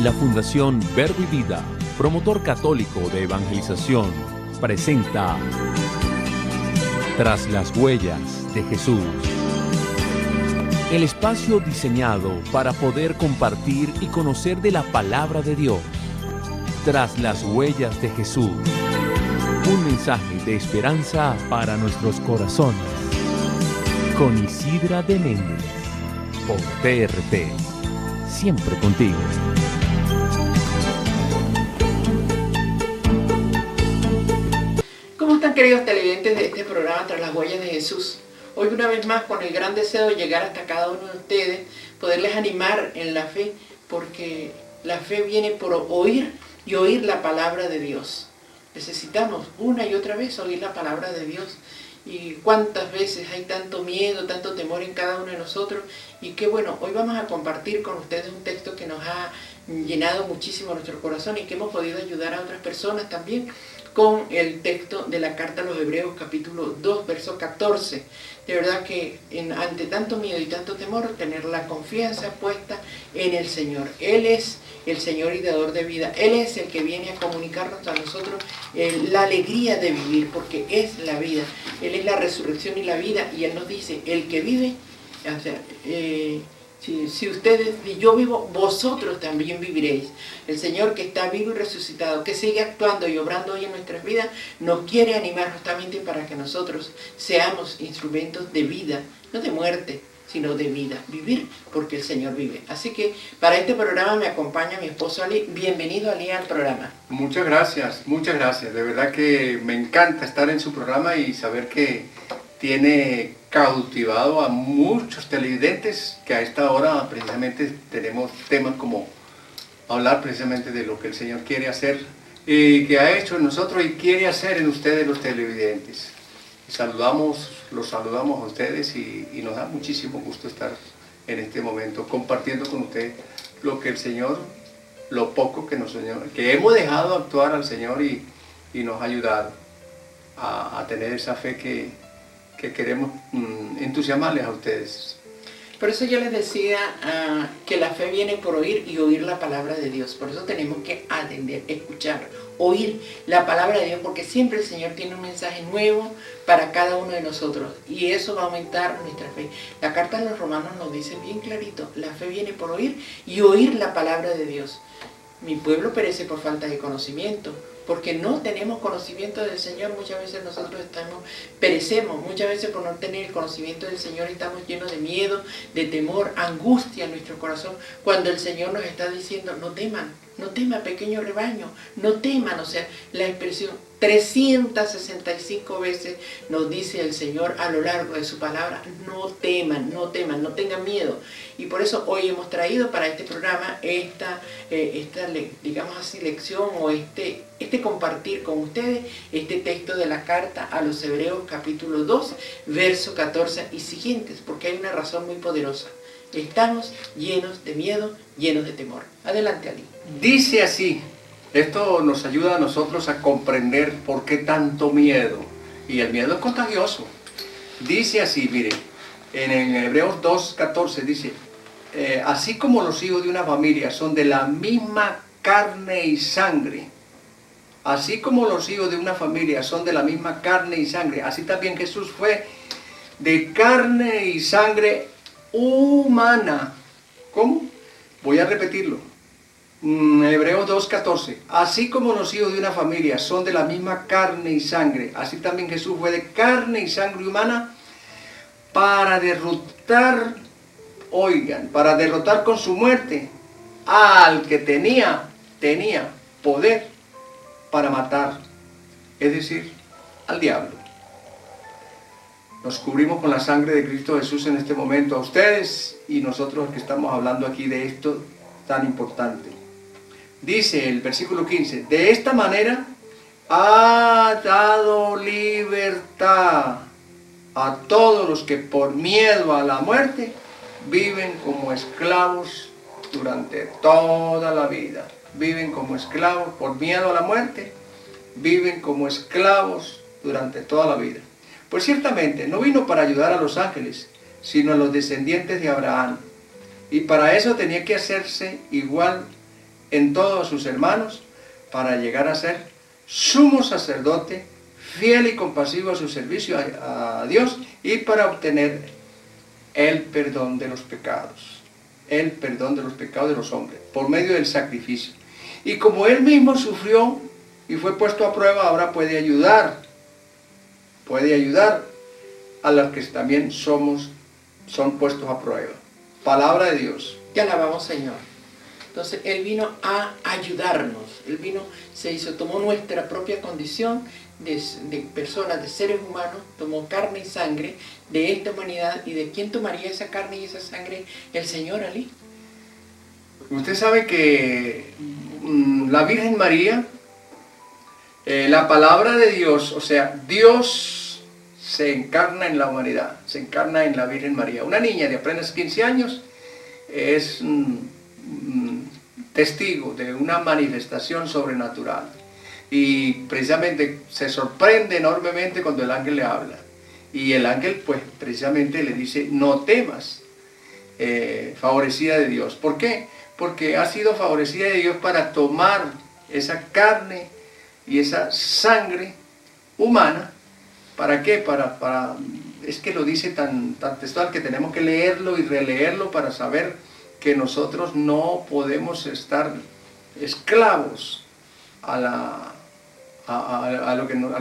La Fundación Verbo y Vida, promotor católico de evangelización, presenta Tras las huellas de Jesús. El espacio diseñado para poder compartir y conocer de la palabra de Dios. Tras las huellas de Jesús. Un mensaje de esperanza para nuestros corazones. Con Isidra de Méndez, por TRT. Siempre contigo. ¿Cómo están, queridos televidentes de este programa Tras las huellas de Jesús? Hoy una vez más con el gran deseo de llegar hasta cada uno de ustedes, poderles animar en la fe, porque la fe viene por oír y oír la palabra de Dios. Necesitamos una y otra vez oír la palabra de Dios. Y cuántas veces hay tanto miedo, tanto temor en cada uno de nosotros. Y qué bueno, hoy vamos a compartir con ustedes un texto que nos ha llenado muchísimo nuestro corazón y que hemos podido ayudar a otras personas también con el texto de la carta a los Hebreos, capítulo 2, verso 14. De verdad que ante tanto miedo y tanto temor, tener la confianza puesta en el Señor. Él es el Señor y dador de vida. Él es el que viene a comunicarnos a nosotros la alegría de vivir, porque es la vida. Él es la resurrección y la vida, y Él nos dice, el que vive, o sea, si ustedes y yo vivo, vosotros también viviréis. El Señor, que está vivo y resucitado, que sigue actuando y obrando hoy en nuestras vidas, nos quiere animar justamente para que nosotros seamos instrumentos de vida, no de muerte, sino de vida, vivir porque el Señor vive. Así que para este programa me acompaña mi esposo Ali. Bienvenido, Ali, al programa. Muchas gracias, de verdad que me encanta estar en su programa y saber que tiene cautivado a muchos televidentes, que a esta hora precisamente tenemos temas como hablar precisamente de lo que el Señor quiere hacer y que ha hecho en nosotros y quiere hacer en ustedes los televidentes. Los saludamos a ustedes y nos da muchísimo gusto estar en este momento compartiendo con ustedes lo que el Señor, lo poco que que hemos dejado actuar al Señor y nos ha ayudado a tener esa fe que queremos entusiasmarles a ustedes. Por eso yo les decía que la fe viene por oír y oír la palabra de Dios. Por eso tenemos que atender, escuchar, oír la palabra de Dios, porque siempre el Señor tiene un mensaje nuevo para cada uno de nosotros y eso va a aumentar nuestra fe. La carta de los Romanos nos dice bien clarito, la fe viene por oír y oír la palabra de Dios. Mi pueblo perece por falta de conocimiento, porque no tenemos conocimiento del Señor. Muchas veces nosotros perecemos, muchas veces por no tener el conocimiento del Señor estamos llenos de miedo, de temor, angustia en nuestro corazón, cuando el Señor nos está diciendo, no teman, pequeño rebaño, no teman. O sea, la expresión 365 veces nos dice el Señor a lo largo de su palabra, no teman, no tengan miedo. Y por eso hoy hemos traído para este programa esta digamos así, lección o este compartir con ustedes este texto de la carta a los Hebreos, capítulo 2, verso 14 y siguientes, porque hay una razón muy poderosa. Estamos llenos de miedo, llenos de temor. Adelante, Ali. Dice así, esto nos ayuda a nosotros a comprender por qué tanto miedo. Y el miedo es contagioso. Dice así, mire, en Hebreos 2:14 dice, así como los hijos de una familia son de la misma carne y sangre, así como los hijos de una familia son de la misma carne y sangre, así también Jesús fue de carne y sangre humana. ¿Cómo? Voy a repetirlo. Hebreos 2:14. Así como los hijos de una familia son de la misma carne y sangre, así también Jesús fue de carne y sangre humana para derrotar, para derrotar con su muerte al que tenía poder para matar, es decir, al diablo. Nos cubrimos con la sangre de Cristo Jesús en este momento, a ustedes y nosotros que estamos hablando aquí de esto tan importante. Dice el versículo 15, de esta manera ha dado libertad a todos los que por miedo a la muerte viven como esclavos durante toda la vida. Viven como esclavos por miedo a la muerte, viven como esclavos durante toda la vida. Pues ciertamente no vino para ayudar a los ángeles, sino a los descendientes de Abraham. Y para eso tenía que hacerse igual en todos sus hermanos para llegar a ser sumo sacerdote, fiel y compasivo a su servicio a Dios y para obtener el perdón de los pecados. El perdón de los pecados de los hombres, por medio del sacrificio. Y como Él mismo sufrió y fue puesto a prueba, ahora puede ayudar a los que también son puestos a prueba. Palabra de Dios. Te alabamos, Señor. Entonces, Él vino a ayudarnos. Él vino, tomó nuestra propia condición de personas, de seres humanos, tomó carne y sangre de esta humanidad. ¿Y de quién tomaría esa carne y esa sangre? El Señor, Ali. Usted sabe que la Virgen María, la palabra de Dios, o sea, Dios se encarna en la humanidad, se encarna en la Virgen María. Una niña de apenas 15 años es testigo de una manifestación sobrenatural. Y precisamente se sorprende enormemente cuando el ángel le habla. Y el ángel, pues, precisamente le dice, no temas, favorecida de Dios. ¿Por qué? Porque ha sido favorecida de Dios para tomar esa carne y esa sangre humana. ¿Para qué? Es que lo dice tan textual que tenemos que leerlo y releerlo para saber que nosotros no podemos estar esclavos al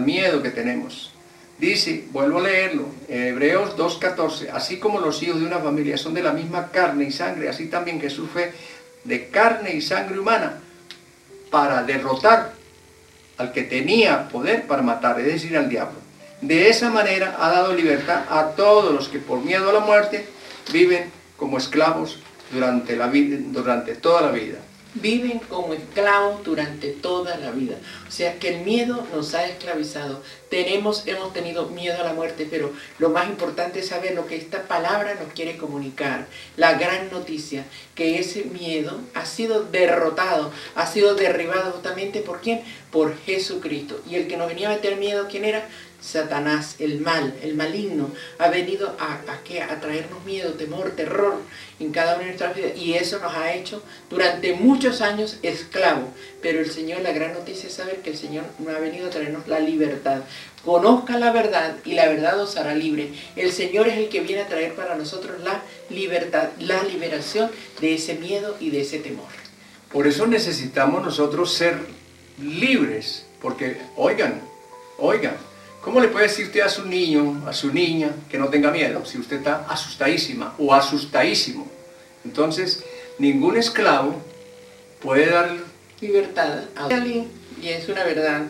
miedo que tenemos. Dice, vuelvo a leerlo, Hebreos 2:14, así como los hijos de una familia son de la misma carne y sangre, así también Jesús fue de carne y sangre humana para derrotar al que tenía poder para matar, es decir, al diablo. De esa manera ha dado libertad a todos los que por miedo a la muerte viven como esclavos durante toda la vida. Viven como esclavos durante toda la vida. O sea que el miedo nos ha esclavizado. Hemos tenido miedo a la muerte, pero lo más importante es saber lo que esta palabra nos quiere comunicar. La gran noticia, que ese miedo ha sido derrotado, ha sido derribado justamente ¿por quién? Por Jesucristo. Y el que nos venía a meter miedo, ¿quién era? Satanás, el mal, el maligno, ha venido a traernos miedo, temor, terror en cada una de nuestras vidas, y eso nos ha hecho durante muchos años esclavos. Pero el Señor, la gran noticia es saber que el Señor nos ha venido a traernos la libertad. Conozca la verdad y la verdad os hará libre. El Señor es el que viene a traer para nosotros la libertad, la liberación de ese miedo y de ese temor. Por eso necesitamos nosotros ser libres, porque oigan, ¿cómo le puede decir usted a su niño, a su niña, que no tenga miedo, si usted está asustadísima o asustadísimo? Entonces, ningún esclavo puede dar libertad a alguien, y es una verdad.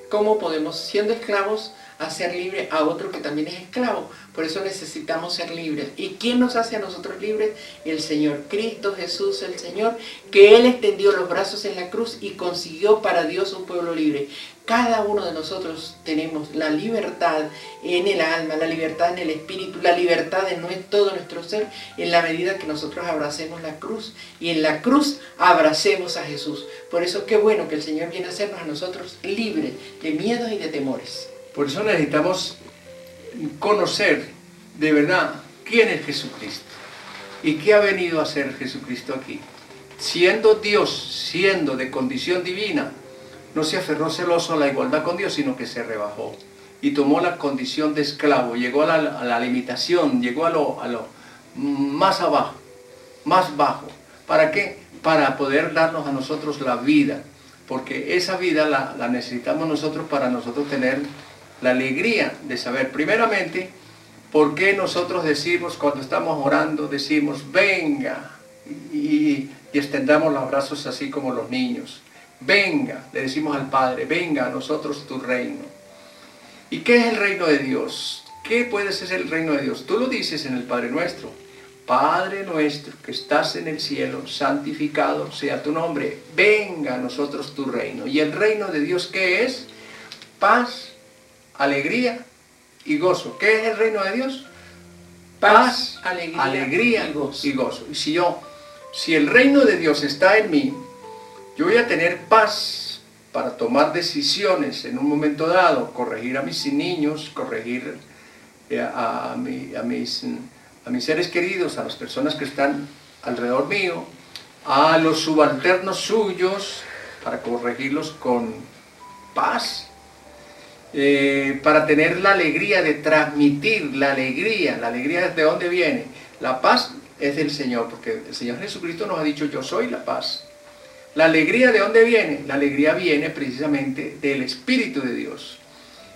¿Cómo podemos, siendo esclavos, hacer libre a otro que también es esclavo? Por eso necesitamos ser libres. ¿Y quién nos hace a nosotros libres? El Señor Cristo Jesús, el Señor, que Él extendió los brazos en la cruz y consiguió para Dios un pueblo libre. Cada uno de nosotros tenemos la libertad en el alma, la libertad en el espíritu, la libertad en todo nuestro ser, en la medida que nosotros abracemos la cruz, y en la cruz abracemos a Jesús. Por eso qué bueno que el Señor viene a hacernos a nosotros libres de miedos y de temores. Por eso necesitamos conocer de verdad quién es Jesucristo y qué ha venido a hacer Jesucristo aquí. Siendo Dios, siendo de condición divina, no se aferró celoso a la igualdad con Dios, sino que se rebajó y tomó la condición de esclavo, llegó a la limitación, llegó a lo más abajo, más bajo. ¿Para qué? Para poder darnos a nosotros la vida, porque esa vida la necesitamos nosotros para nosotros tener la alegría de saber, primeramente, por qué nosotros decimos, cuando estamos orando, decimos, venga, y extendamos los brazos así como los niños. Venga, le decimos al Padre, venga a nosotros tu reino. ¿Y qué es el reino de Dios? ¿Qué puede ser el reino de Dios? Tú lo dices en el Padre Nuestro. Padre nuestro que estás en el cielo, santificado sea tu nombre. Venga a nosotros tu reino. ¿Y el reino de Dios qué es? Paz, alegría y gozo. ¿Qué es el reino de Dios? Paz, alegría y gozo. Y si el reino de Dios está en mí, yo voy a tener paz para tomar decisiones en un momento dado, corregir a mis niños, corregir a mis seres queridos, a las personas que están alrededor mío, a los subalternos suyos para corregirlos con paz, para tener la alegría de transmitir la alegría ¿de dónde viene? La paz es del Señor, porque el Señor Jesucristo nos ha dicho, yo soy la paz. ¿La alegría de dónde viene? La alegría viene precisamente del Espíritu de Dios.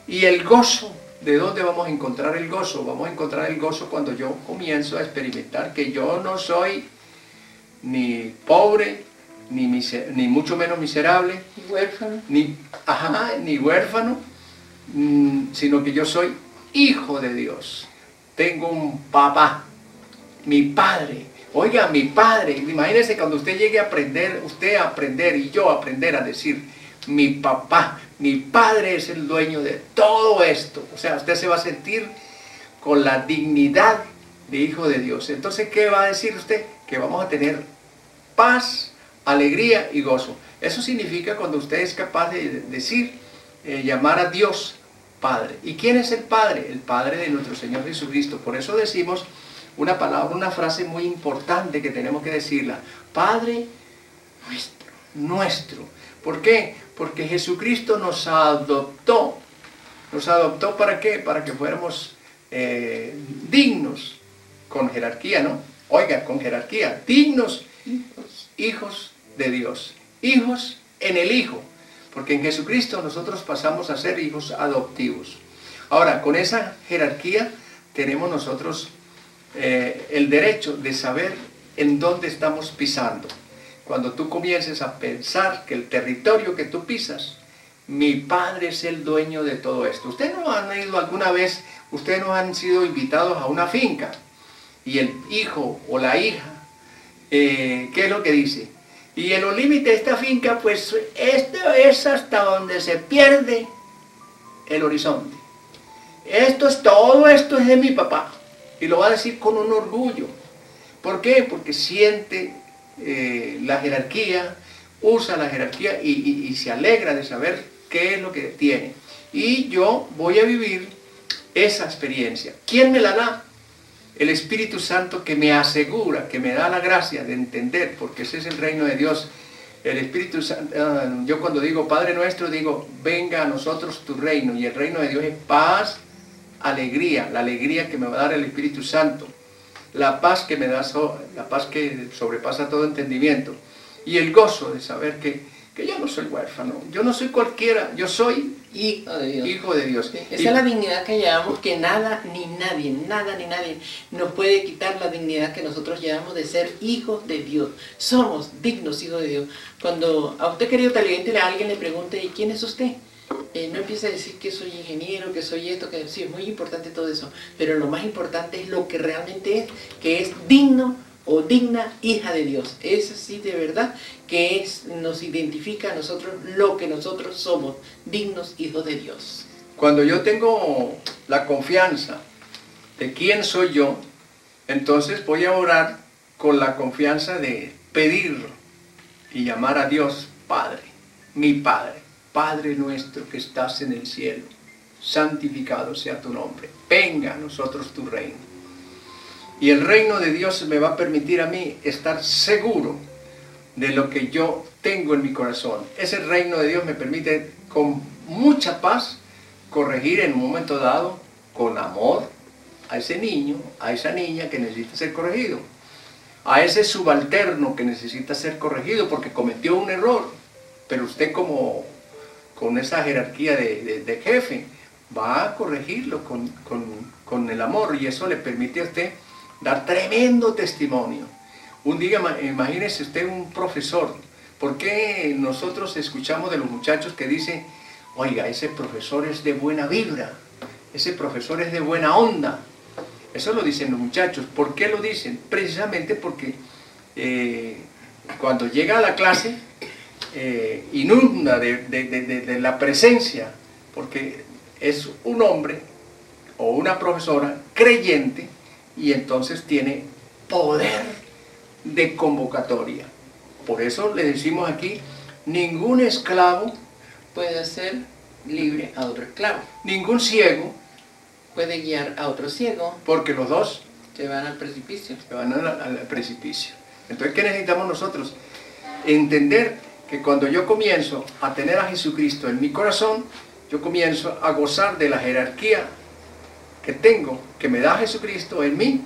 Y el gozo, ¿de dónde vamos a encontrar el gozo? Vamos a encontrar el gozo cuando yo comienzo a experimentar que yo no soy ni pobre, ni mucho menos miserable, ni huérfano, sino que yo soy hijo de Dios. Tengo un papá, mi padre. Oiga, mi padre. Imagínense cuando usted llegue a aprender, y yo aprender a decir, mi papá, mi padre es el dueño de todo esto. O sea, usted se va a sentir con la dignidad de hijo de Dios. Entonces, ¿qué va a decir usted? Que vamos a tener paz, alegría y gozo. Eso significa cuando usted es capaz de decir, llamar a Dios Padre. ¿Y quién es el Padre? El Padre de nuestro Señor Jesucristo. Por eso decimos una palabra, una frase muy importante que tenemos que decirla. Padre nuestro. ¿Por qué? Porque Jesucristo nos adoptó. ¿Nos adoptó para qué? Para que fuéramos dignos, con jerarquía, ¿no? Oiga, con jerarquía, dignos hijos de Dios. Hijos en el Hijo. Porque en Jesucristo nosotros pasamos a ser hijos adoptivos. Ahora, con esa jerarquía tenemos nosotros el derecho de saber en dónde estamos pisando. Cuando tú comiences a pensar que el territorio que tú pisas, mi Padre es el dueño de todo esto. Ustedes no han ido alguna vez, ustedes no han sido invitados a una finca y el hijo o la hija, ¿qué es lo que dice? Y en los límites de esta finca, pues esto es hasta donde se pierde el horizonte. Todo esto es de mi papá. Y lo va a decir con un orgullo. ¿Por qué? Porque siente la jerarquía, usa la jerarquía y se alegra de saber qué es lo que tiene. Y yo voy a vivir esa experiencia. ¿Quién me la da? El Espíritu Santo, que me asegura, que me da la gracia de entender, porque ese es el reino de Dios. El Espíritu Santo, yo cuando digo Padre nuestro, digo, venga a nosotros tu reino, y el reino de Dios es paz, alegría, la alegría que me va a dar el Espíritu Santo, la paz que me da, la paz que sobrepasa todo entendimiento, y el gozo de saber que yo no soy huérfano, yo no soy cualquiera, yo soy hijo de Dios. Hijo de Dios. Esa es la dignidad que llevamos, que nada ni nadie nos puede quitar la dignidad que nosotros llevamos de ser hijos de Dios. Somos dignos hijos de Dios. Cuando a usted, querido televidente, alguien le pregunte, ¿y quién es usted? No empiece a decir que soy ingeniero, que soy esto, que sí, es muy importante todo eso, pero lo más importante es lo que realmente es, que es digno o digna hija de Dios. Es sí, de verdad, que nos identifica a nosotros lo que nosotros somos, dignos hijos de Dios. Cuando yo tengo la confianza de quién soy yo, entonces voy a orar con la confianza de pedir y llamar a Dios Padre, mi Padre. Padre nuestro que estás en el cielo, santificado sea tu nombre. Venga a nosotros tu reino. Y el reino de Dios me va a permitir a mí estar seguro de lo que yo tengo en mi corazón. Ese reino de Dios me permite con mucha paz corregir en un momento dado, con amor, a ese niño, a esa niña que necesita ser corregido. A ese subalterno que necesita ser corregido porque cometió un error. Pero usted con esa jerarquía de jefe va a corregirlo con el amor, y eso le permite a usted dar tremendo testimonio. Un día, imagínese usted un profesor. ¿Por qué nosotros escuchamos de los muchachos que dicen, oiga, ese profesor es de buena vibra, ese profesor es de buena onda? Eso lo dicen los muchachos. ¿Por qué lo dicen? Precisamente porque cuando llega a la clase, inunda de la presencia, porque es un hombre o una profesora creyente, y entonces tiene poder de convocatoria. Por eso le decimos aquí, ningún esclavo puede hacer libre a otro esclavo. Ningún ciego puede guiar a otro ciego. Porque los dos se van al precipicio. Se van al precipicio. Entonces, ¿qué necesitamos nosotros? Entender que cuando yo comienzo a tener a Jesucristo en mi corazón, yo comienzo a gozar de la jerarquía que tengo, que me da Jesucristo en mí,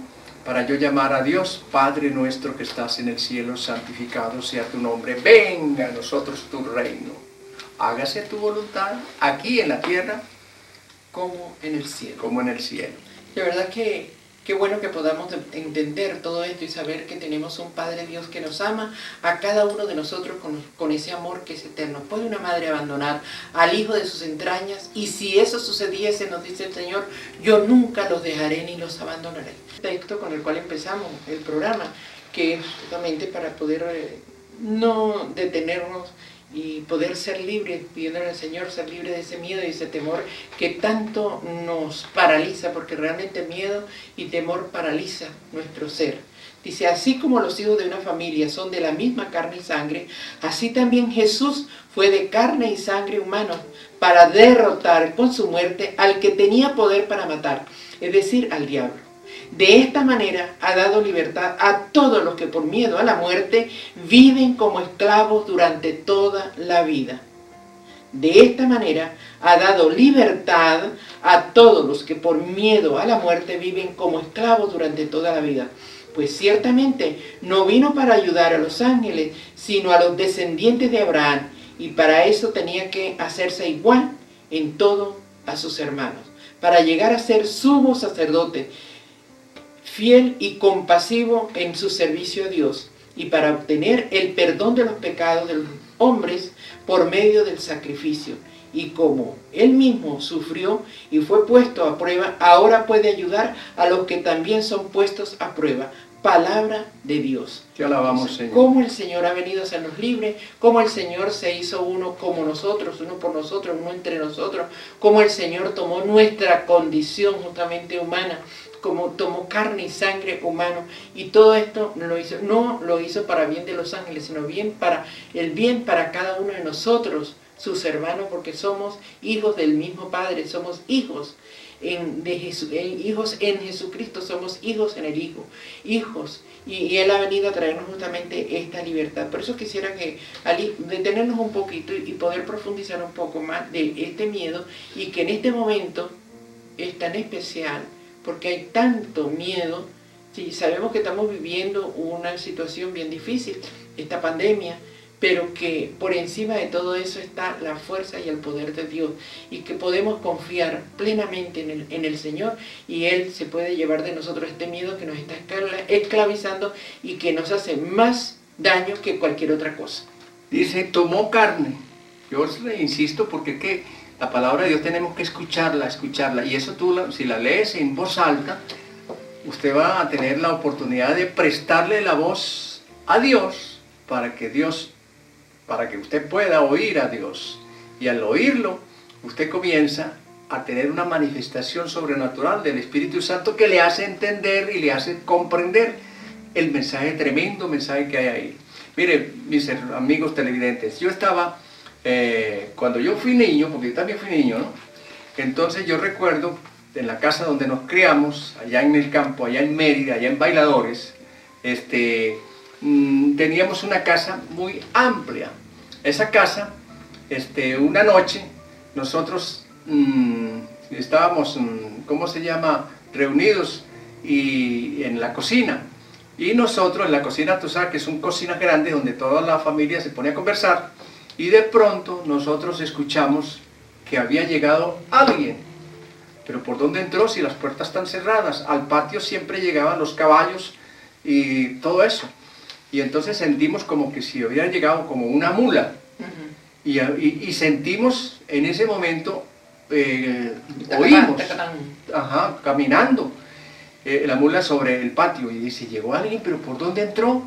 para yo llamar a Dios, Padre nuestro que estás en el cielo, santificado sea tu nombre, venga a nosotros tu reino, hágase tu voluntad, aquí en la tierra, como en el cielo. como en el cielo. De verdad que qué bueno que podamos entender todo esto y saber que tenemos un Padre Dios que nos ama a cada uno de nosotros con ese amor que es eterno. ¿Puede una madre abandonar al hijo de sus entrañas? Y si eso sucediese, nos dice el Señor, yo nunca los dejaré ni los abandonaré. Texto con el cual empezamos el programa, que es justamente para poder no detenernos y poder ser libres, pidiéndole al Señor ser libre de ese miedo y ese temor que tanto nos paraliza, porque realmente miedo y temor paraliza nuestro ser. Dice, así como los hijos de una familia son de la misma carne y sangre, así también Jesús fue de carne y sangre humano para derrotar con su muerte al que tenía poder para matar, es decir, al diablo. De esta manera ha dado libertad a todos los que por miedo a la muerte viven como esclavos durante toda la vida. De esta manera ha dado libertad a todos los que por miedo a la muerte viven como esclavos durante toda la vida. Pues ciertamente no vino para ayudar a los ángeles, sino a los descendientes de Abraham, y para eso tenía que hacerse igual en todo a sus hermanos, para llegar a ser sumo sacerdote, fiel y compasivo en su servicio a Dios, y para obtener el perdón de los pecados de los hombres por medio del sacrificio. Y como Él mismo sufrió y fue puesto a prueba, ahora puede ayudar a los que también son puestos a prueba. Palabra de Dios. Te alabamos, Señor. Cómo el Señor ha venido a hacernos libres, cómo el Señor se hizo uno como nosotros, uno por nosotros, uno entre nosotros, cómo el Señor tomó nuestra condición justamente humana, como tomó carne y sangre humano, y todo esto no lo hizo para bien de los ángeles, sino el bien para cada uno de nosotros, sus hermanos, porque somos hijos del mismo Padre, somos hijos hijos en Jesucristo, somos hijos en el Hijo, hijos, y Él ha venido a traernos justamente esta libertad. Por eso quisiera que detenernos un poquito y poder profundizar un poco más de este miedo, y que en este momento es tan especial, porque hay tanto miedo. Sí, sabemos que estamos viviendo una situación bien difícil, esta pandemia, pero que por encima de todo eso está la fuerza y el poder de Dios, y que podemos confiar plenamente en el Señor, y Él se puede llevar de nosotros este miedo que nos está esclavizando y que nos hace más daño que cualquier otra cosa. Dice, tomó carne. Yo le insisto porque que la palabra de Dios tenemos que escucharla, y eso tú, si la lees en voz alta, usted va a tener la oportunidad de prestarle la voz a Dios para que usted pueda oír a Dios. Y al oírlo, usted comienza a tener una manifestación sobrenatural del Espíritu Santo que le hace entender y le hace comprender el mensaje, tremendo mensaje que hay ahí. Mire, mis amigos televidentes, yo estaba, cuando yo fui niño, porque yo también fui niño, ¿no? Entonces yo recuerdo, en la casa donde nos criamos, allá en el campo, allá en Mérida, allá en Bailadores, teníamos una casa muy amplia. Esa casa, una noche, nosotros estábamos, reunidos y en la cocina. Y nosotros en la cocina, tú sabes que son cocinas grandes donde toda la familia se pone a conversar. Y de pronto nosotros escuchamos que había llegado alguien. Pero ¿por dónde entró si las puertas están cerradas? Al patio siempre llegaban los caballos y todo eso. Y entonces sentimos como que si hubiera llegado como una mula. Y sentimos en ese momento, oímos, caminando la mula sobre el patio. Y dice, llegó alguien, pero ¿por dónde entró?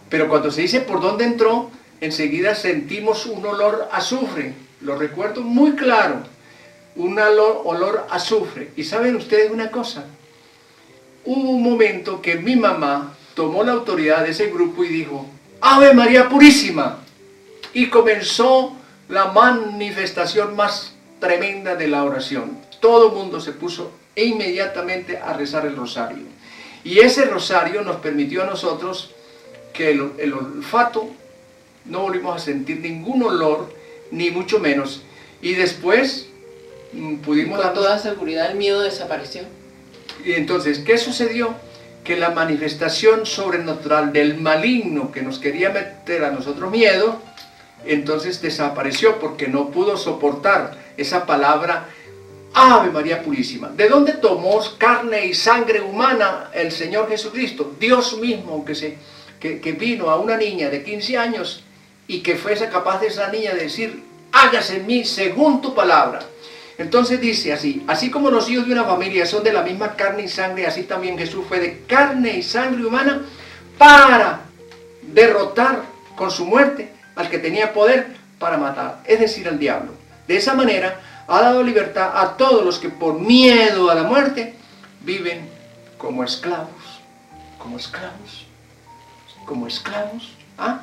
Pero cuando se dice por dónde entró, enseguida sentimos un olor a azufre. Lo recuerdo muy claro. Un olor a azufre. Y ¿saben ustedes una cosa? Hubo un momento que mi mamá tomó la autoridad de ese grupo y dijo, ¡Ave María Purísima! Y comenzó la manifestación más tremenda de la oración. Todo el mundo se puso inmediatamente a rezar el rosario. Y ese rosario nos permitió a nosotros que el olfato, no volvimos a sentir ningún olor, ni mucho menos. Y después pudimos... Con toda seguridad el miedo desapareció. Y entonces, ¿qué sucedió? Que la manifestación sobrenatural del maligno que nos quería meter a nosotros miedo, entonces desapareció porque no pudo soportar esa palabra Ave María Purísima. ¿De dónde tomó carne y sangre humana el Señor Jesucristo? Dios mismo que vino a una niña de 15 años y que fuese capaz de esa niña de decir, hágase en mí según tu palabra. Entonces dice así como los hijos de una familia son de la misma carne y sangre, así también Jesús fue de carne y sangre humana para derrotar con su muerte al que tenía poder para matar, es decir, al diablo. De esa manera ha dado libertad a todos los que por miedo a la muerte viven como esclavos. ¿Ah?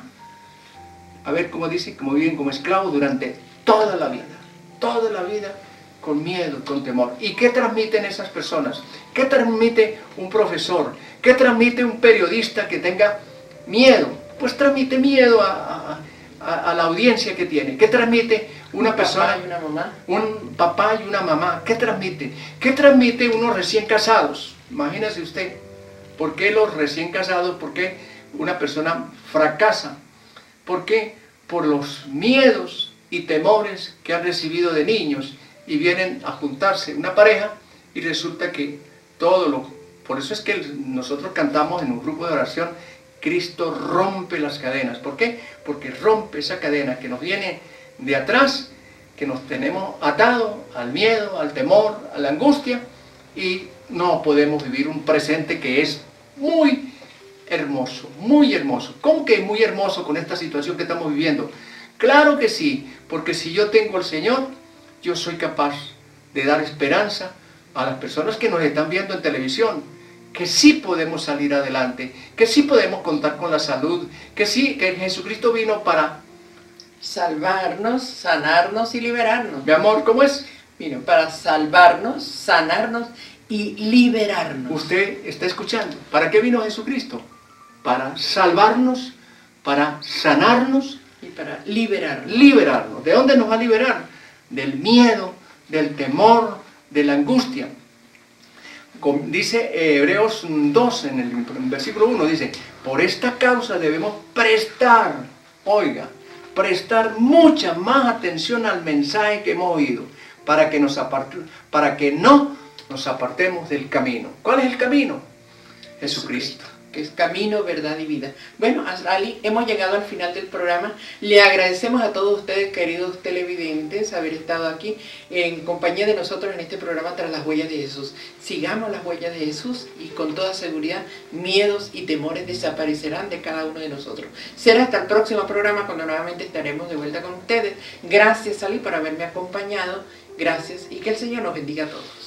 A ver cómo dice, como viven como esclavos durante toda la vida, con miedo, con temor. ¿Y qué transmiten esas personas? ¿Qué transmite un profesor? ¿Qué transmite un periodista que tenga miedo? Pues transmite miedo a la audiencia que tiene. ¿Qué transmite una persona? Un papá y una mamá. Un papá y una mamá. ¿Qué transmite? ¿Qué transmite unos recién casados? Imagínese usted. ¿Por qué los recién casados? ¿Por qué una persona fracasa? ¿Por qué? Por los miedos y temores que han recibido de niños y vienen a juntarse una pareja y resulta que por eso es que nosotros cantamos en un grupo de oración, Cristo rompe las cadenas. ¿Por qué? Porque rompe esa cadena que nos viene de atrás, que nos tenemos atado al miedo, al temor, a la angustia, y no podemos vivir un presente que es muy hermoso, muy hermoso. ¿Cómo que muy hermoso con esta situación que estamos viviendo? Claro que sí, porque si yo tengo al Señor, yo soy capaz de dar esperanza a las personas que nos están viendo en televisión, que sí podemos salir adelante, que sí podemos contar con la salud, que sí, que Jesucristo vino para salvarnos, sanarnos y liberarnos. Mi amor, ¿cómo es? Miren, para salvarnos, sanarnos y liberarnos. Usted está escuchando. ¿Para qué vino Jesucristo? Para salvarnos, para sanarnos y para liberarnos. Liberarnos. ¿De dónde nos va a liberar? Del miedo, del temor, de la angustia. Dice Hebreos 2, en el versículo 1, dice, por esta causa debemos prestar mucha más atención al mensaje que hemos oído, para que no nos apartemos del camino. ¿Cuál es el camino? Jesucristo. Que es camino, verdad y vida. Bueno, Ali, hemos llegado al final del programa. Le agradecemos a todos ustedes, queridos televidentes, haber estado aquí en compañía de nosotros en este programa Tras las Huellas de Jesús. Sigamos las huellas de Jesús y con toda seguridad miedos y temores desaparecerán de cada uno de nosotros. Será hasta el próximo programa cuando nuevamente estaremos de vuelta con ustedes. Gracias, Ali, por haberme acompañado. Gracias y que el Señor nos bendiga a todos.